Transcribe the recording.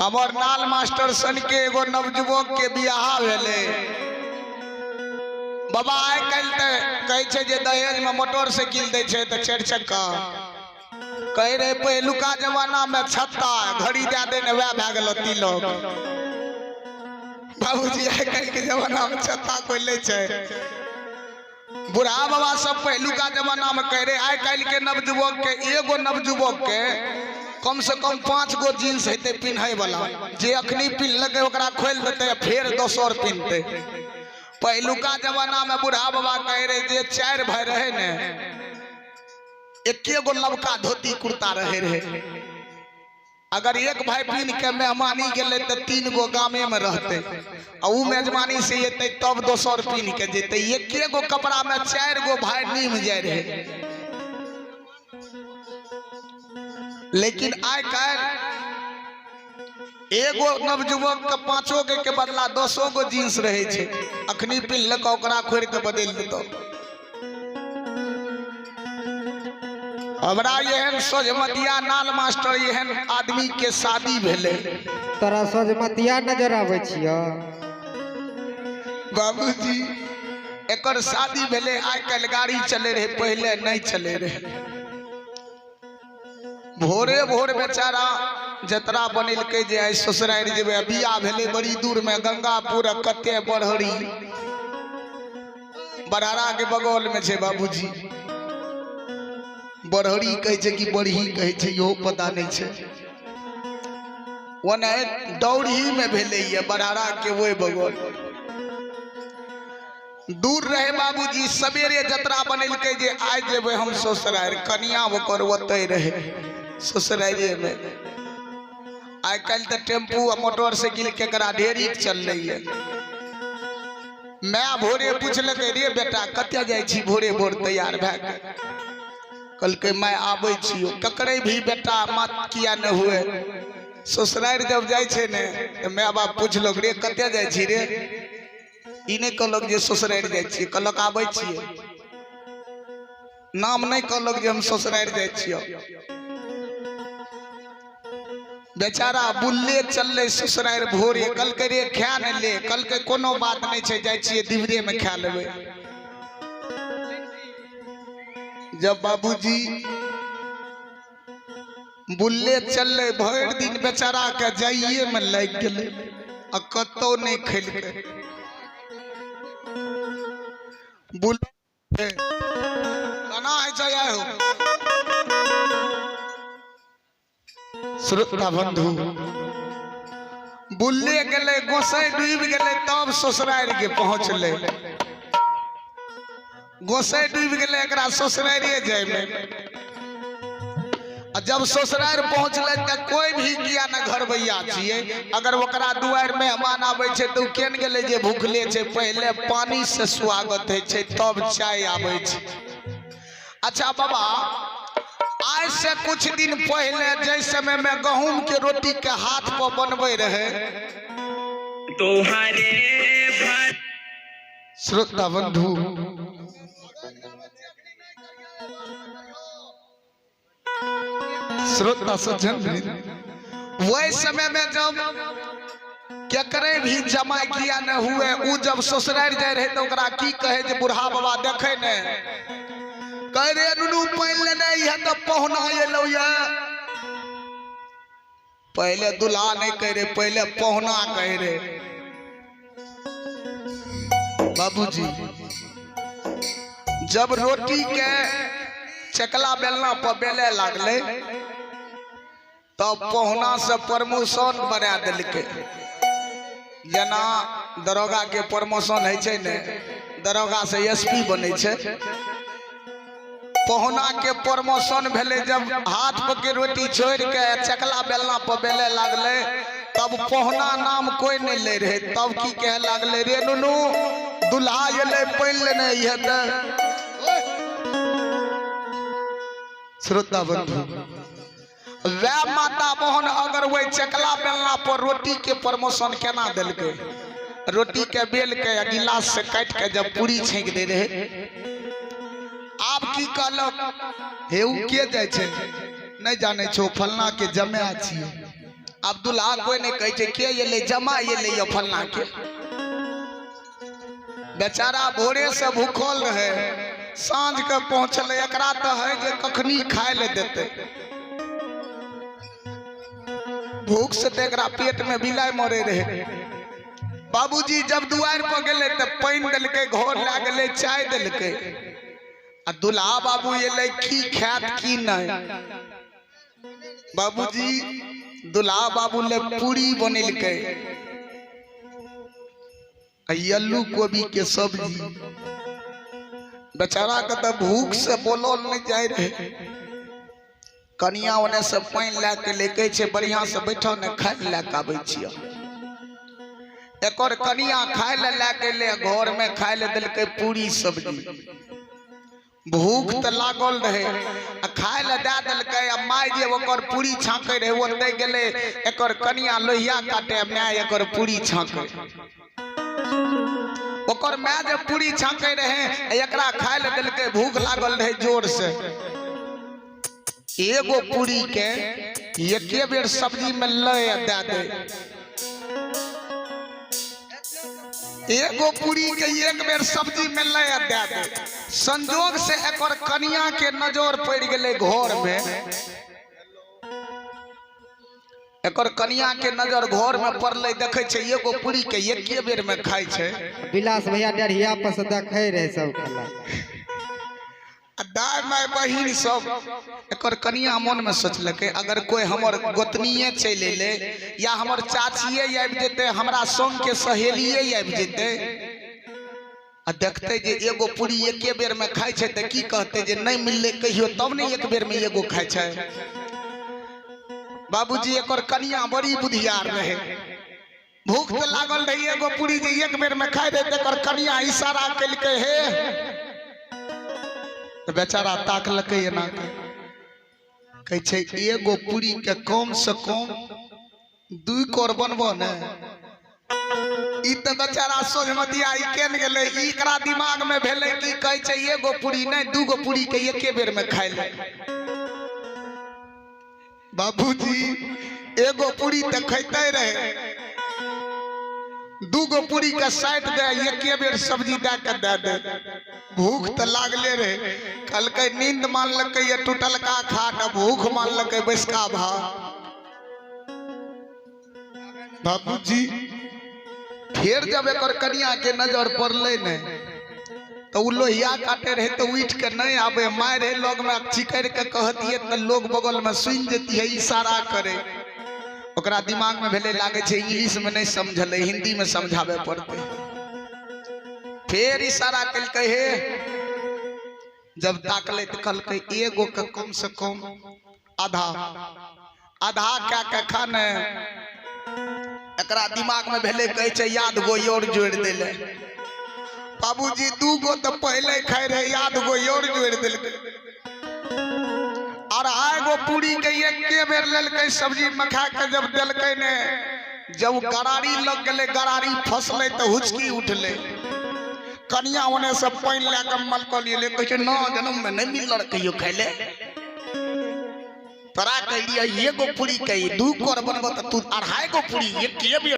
हमार नाल मास्टर सन के एगो नवजुवक के बियाह भेले। बाबा आइ कल कहे छे जे दहेज में मोटरसाइकिल दे छे तो 4 चक्का कह रहे पहलुका जमाना में छत्ता घड़ी दे देने वह भै गेल तिलक। बाबूजी आइ कल के जमाना में छत्ता कोई ले छे। बुढ़ा बाबा सब पहलुका जमाना में कह रहे आइ कल के नवजुवक के एगो नवजुवक के कम से कम 5 गो जींस हेते पिन्हे वाला जे अखनी पिन्हलके ओकरा खोल देते फिर दोसर पिन्हते। पहलुका जमाना में बुढ़ा बाबा कह रहे जे 4 भाई रहे ने एके गो लबका धोती कुर्ता रहे। अगर एक भाई पिन के मेहमानी गेले तो 3 गो गामे में रहते और उ मेजमानी से येते तब दोसर पिन के जेते। एके गो कपड़ा में 4 गो भाई नीम जाए रहे। लेकिन आइ कल एगो नवजुवक के 5 गो के बदला 10 गो जींस रहे छे। अखनी पिन्हलक ओकरा खोल के बदल देतो। हमरा एहन सजमतिया नाल मास्टर एहन आदमी के शादी भेले। तोरा सजमतिया नजर आवे छियो बाबूजी एकर शादी भेले। आइ कल गाड़ी चले रहे पहले नहीं चले रहे। भोरे भोर बेचारा जतरा बनिल के जे आई ससुराल जेबे बियाह भेले बड़ी दूर में गंगापुर कते बरहरी बरारा के बगल में छे। बाबूजी बरहरी कहे छे कि बरही कहे छे यो पता नहीं छे। ओने दौड़ी में भेले ये बरारा के वो बगल दूर रहे। बाबूजी सवेरे जतरा बनिल के जे आज जेबे हम ससुराल कनिया ओकर ओते रहे ससुराले में। आइ कल तो टेम्पू और मोटरसाइकिल केकरा ढेरी चल रही है। मैं भोरे पूछलक रे बेटा कत्या जाय छी भोरे भोर तैयार भै के कल के मैं आबै छियो। ककरे भी बेटा मत किया न हुए ससुराल जब जाय छे ने तो मैं बाप पूछलक रे कत्या जाय छी रे ई नहीं कहलक जे ससुराल जाय छी कहलक आबै छियै। नाम नहीं कहलक जे हम ससुराल जाय छियो। बेचारा बुल्ले चलले ससुराल भोरे कल के रे खा न ले कल के कोनो बात नहीं छे जाय छियै दिवरे में खा लेबे। जब बाबूजी बुल्ले चलले भर दिन बेचारा के जाइए में लग गेले आ कतो नहीं खेल के बुल्ले कना है जाय हो श्रोता बंधु बुल्ले गेले गोसाई डूब गेले तब ससुराल के पहुंचले। गोसाई डूब गेले एकरा ससुराले जाय में। जब ससुराल पहुंचले त कोई भी किया न घर भैया छिए अगर ओकरा दुआर मेहमान आबै छे तो केन गेले जे भूखले छे पहले पानी से स्वागत है छे तब चाय आबै छे। अच्छा बाबा आज से कुछ दिन पहले जिस समय में गहूम के रोटी के हाथ पर बनबे रहे तोहरे श्रोता बंधु श्रोता सज्जन वही समय में जब केकरे भी जमा किया न हुए उ जब ससुराल जाय रहे तो ओकरा की कहे जे बुढ़ा बाबा देखे ने कह रे नुनू पानी लेने है तो पहुना एलो ये। पहले दुल्हा नहीं कह रहे पहले पहुना कह रहे। बाबूजी जब रोटी के चकला बेलना पर बेले लागले तब पहुना से प्रमोशन बना दिलके। जना दरोगा के प्रमोशन है छे ने दरोगा से एसपी बने छे। पहुना के प्रमोशन भेले जब हाथ पर के रोटी छोड़ के चकला बेलना पर बेले लागले तब पहुना नाम कोई नहीं ले रहे। तब की कहे लागले रे नुनू दुल्हा एले पानी लेने है त श्रोता बंधु वह माता मोहन अगर वही चकला बेलना पर रोटी के प्रमोशन केना दिलके। रोटी के बेल के गिलास से काट के जब पूरी छेक दे रहे आप की कहलक हे उ के जाय छे नहीं जाने छो फलना के जमाया छिए अब्दुल्ला कोई नहीं कहे के ये ले जमा ये ले फलना के बेचारा भोरे से भूखल रहे सांझ के पहुंचल एकरा तो है जे कखनी खाए ले देते भूख से तो एकरा पेट में बिलाय मरे रहे। बाबूजी जब दुआर पर गेले तो पानी दिलके घर ला गेले चाय दिलके आ दुल्हा बाबू ये ले की खात की नहीं बाबूजी दुल्हा बाबू ले पूरी बनेलके आलू गोभी के सब्जी बेचारा के तो भूख से बोलल नहीं जाए रहे। कनिया ओने से पानी ला के लेके छे बढ़िया से बैठो ने खाए ला के आबै छियो एकर कनिया खाए ला के ले घर में खाए ले दिलके पूरी सब्जी भूख तो लागल रहे आ खाए ला दे दिलके आ माय जे ओकर पूरी छाके रहे ओते गेले एकर कनिया लोहिया काटे माय एकर पूरी छाके ओकर माय जे पूरी छाके रहे एकरा खाए ला दिलके भूख लागल रहे जोर से एगो पूरी के एके बेर सब्जी में ले दे दे एगो पूरी के एक बेर सब्जी में ले दे दे संजोग से एकर कनिया के नजर पड़ गेले घर में एकर कनिया के नजर घर में पड़ले देखे छे एगो पूरी के एके बेर में खाय छे विलास भैया डरिया पर से देखे रहे सब खला दाय माय बहिन सब एकर कनिया मन में सोचलके अगर कोई हमर गोतनीये चले ले या हमर चाचिये आबि जेते हमरा संग के सहेलिये आबि जेते आ देखते जे एगो पूरी एके बेर में खाय छै त की कहते जे नहीं मिलले कहियो तब नहीं एक बेर में एगो खाय छै। बाबूजी एकर कनिया बड़ी बुधियार रहे भूख तो लागल रही एगो पूरी जे एक बेर में खाय दे एकर कनिया इशारा केलके हे बेचारा ताकलके एना कहे छै एगो पूरी के कम से कम 2 कोर बनबो ने ई त बेचारा सोझमतिया ई केन गेले एकरा दिमाग में भेले की कहे छै एगो पूरी नहीं 2 गो पूरी के एके बेर में खाय ले। बाबूजी एगो पूरी त खैते रहे 2 गो पूरी के साइड दे एके बेर सब्जी दे के दे दे भूख तो लागले रहे कल के नींद मान लके ये टूटल का खाट भूख मान लके बैसका भा। बाबूजी फिर जब एकर कनिया के नजर पड़ले ने तो उ लोहिया काटे रहे तो उठ के नहीं आवे माय रहे लोग में चिकर के कह दिए तो लोग बगल में सुन जेती है इशारा करे ओकरा दिमाग में भेले लागे छे इंग्लिश में नहीं समझले हिंदी में समझावे पड़ते फिर इशारा कलके हे जब ताकले तो कहलके एगो के कम से कम आधा आधा क्या के खाने एकरा दिमाग में भेले कहे छे याद गो और जोड़ देले। बाबूजी 2 गो तो पहले खाए रहे याद गो और जोड़ देलके और आगो पूरी के एके बेर लेलके सब्जी में खा के जब देलके ने जब गरारी लग गेले गरारी फसले तो हुचकी उठले कनिया ओने से पानी ला के मलक लिए कहे न जन्म में नहीं मिल कहियो खैले तोरा कह दिया एगो पूरी के 2 कोर बनबो त तू 2.5 गो पूरी एके बेर